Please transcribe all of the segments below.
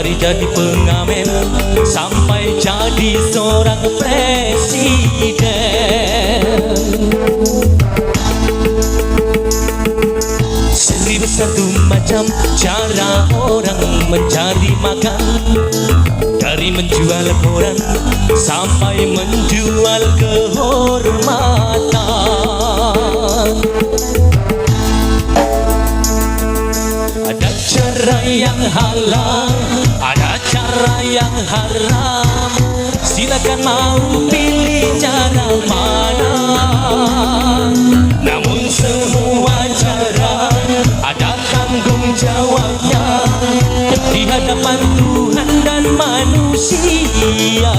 Dari jadi pengamen sampai jadi seorang presiden. 1001 macam cara orang mencari makan, dari menjual koran sampai menjual kehormatan. Ada cara yang halal, ada cara yang haram. Silakan mau pilih cara mana. Namun semua cara ada tanggung jawabnya di hadapan Tuhan dan manusia.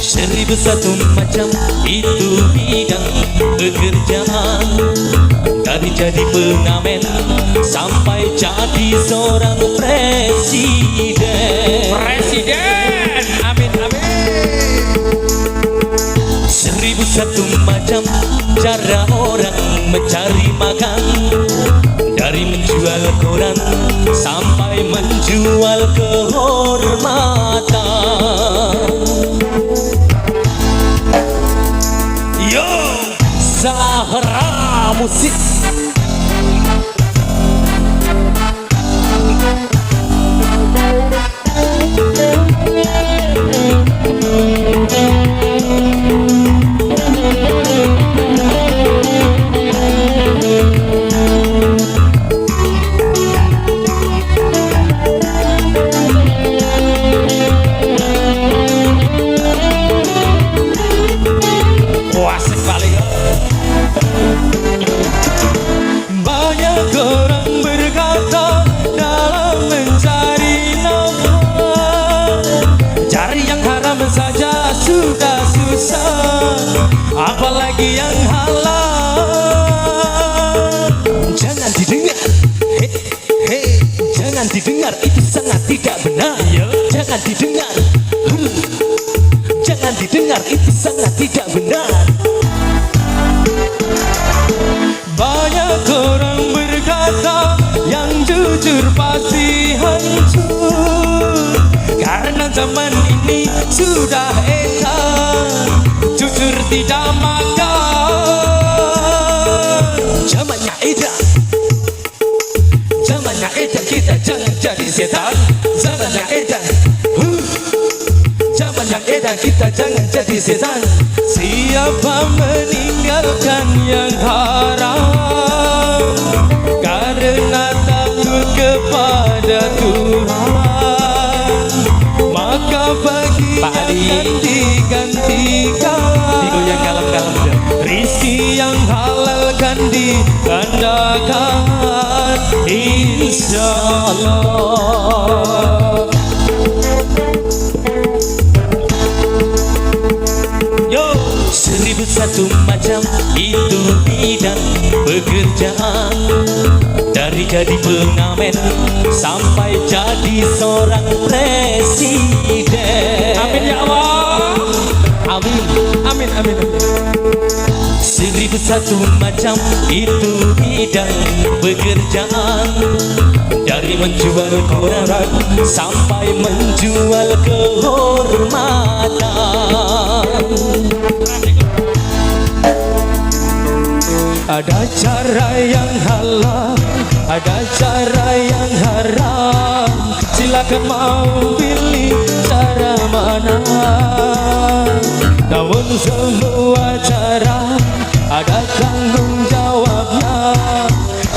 1001 macam itu bidang pekerjaan, dari jadi pengamen sampai jadi seorang presiden. Presiden, amin amin. 1001 macam cara orang mencari makan, dari menjual koran sampai menjual kehormatan. Yo, Zahra Musik. Banyak orang berkata dalam mencari nafkah, cari yang haram saja sudah susah, apalagi yang halal. Jangan didengar, jangan didengar, itu sangat tidak benar. Jangan didengar, jangan didengar, itu sangat tidak benar. Banyak orang berkata yang jujur pasti hancur, karena zaman ini sudah edan, jujur tidak makan. Zamannya edan, zamannya edan, kita jangan jadi setan. Zamannya edan, zamannya edan, kita jangan jadi setan. Siapa meninggalkan yang haram karena takut kepada Tuhan, maka bagian digantikan. Digoyang kalem-kalem. Rizki yang halal kan digandakan, insya Allah. 1001 macam itu bidang pekerjaan, dari jadi pengamen sampai jadi seorang presiden. Amin ya Allah. Amin, Amin amin amin. 1001 macam itu bidang pekerjaan, dari menjual koran sampai menjual kehormatan. Ada cara yang halal, ada cara yang haram. Silakan mau pilih cara mana. Namun semua cara ada tanggung jawabnya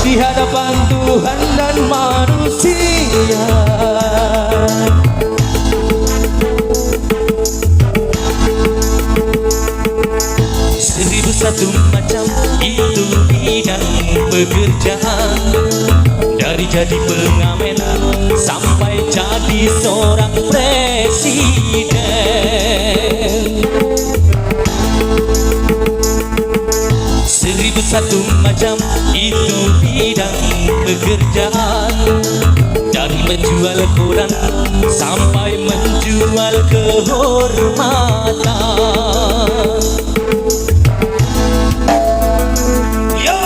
di hadapan Tuhan dan manusia. 1001 macam itu bidang pekerjaan, dari jadi pengamen sampai jadi seorang presiden. 1001 macam itu bidang pekerjaan, dari menjual koran sampai menjual kehormatan. Yo!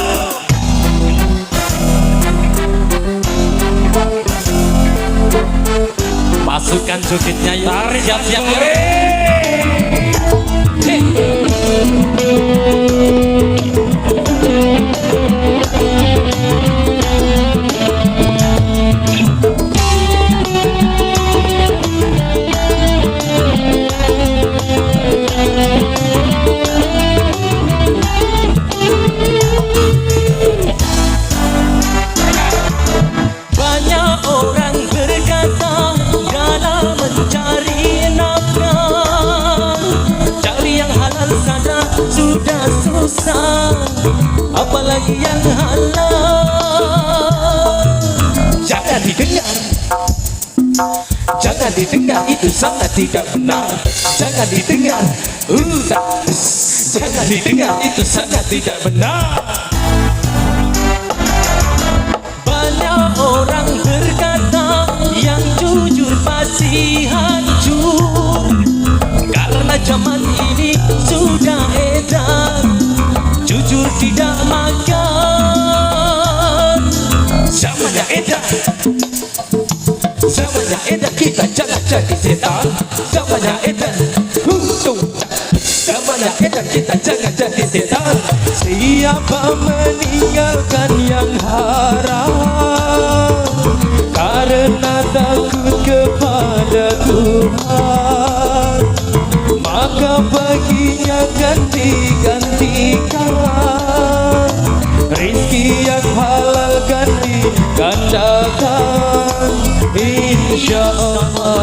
Masukkan jogetnya yuk. Tarik Siap-siap yuk. Banyak orang berkata dalam mencari nafkah, cari yang halal saja sudah susah, apalagi yang halal. Jangan didengar, jangan didengar, itu sangat tidak benar. Jangan didengar, jangan didengar, itu sangat tidak benar. Banyak orang berkata yang jujur pasti hancur, karena zaman ini sudah edan, jujur tidak makan. Zamannya edan, zamannya edan, kita jangan jadi setan. Zamannya edan, zamannya edan, kita jangan jadi setan. Siapa meninggalkan yang haram karena takut kepada Tuhan, maka baginya ganti-gantikan rizki yang halal, ganti-gandakan insya Allah.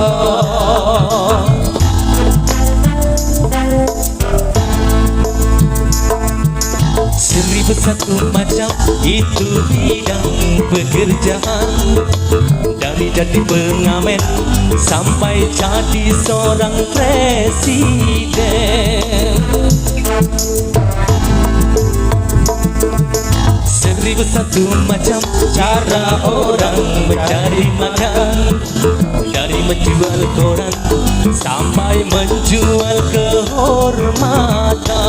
Seribu satu macam itu bidang pekerjaan, dari jadi pengamen sampai jadi seorang presiden. Seribu satu macam cara orang mencari makan, dari menjual koran sampai menjual kehormatan.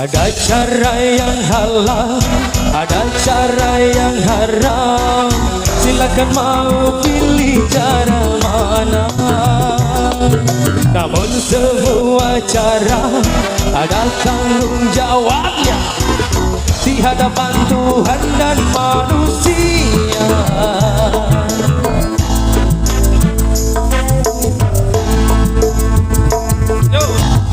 Ada cara yang halal, ada cara yang haram. Silakan mau pilih cara mana. Namun semua cara ada tanggung jawabnya di hadapan Tuhan dan manusia.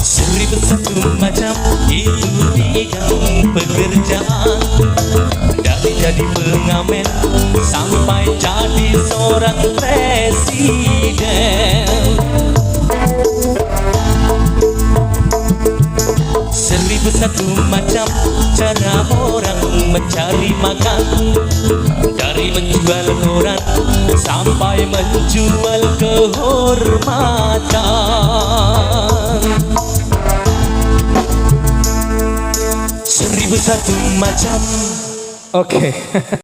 Seribu satu macam itu bidang pekerjaan, dari jadi pengamen sampai jadi seorang presiden. Seribu satu macam cara orang mencari makan, dari menjual koran sampai menjual kehormatan. Seribu satu macam. Oke.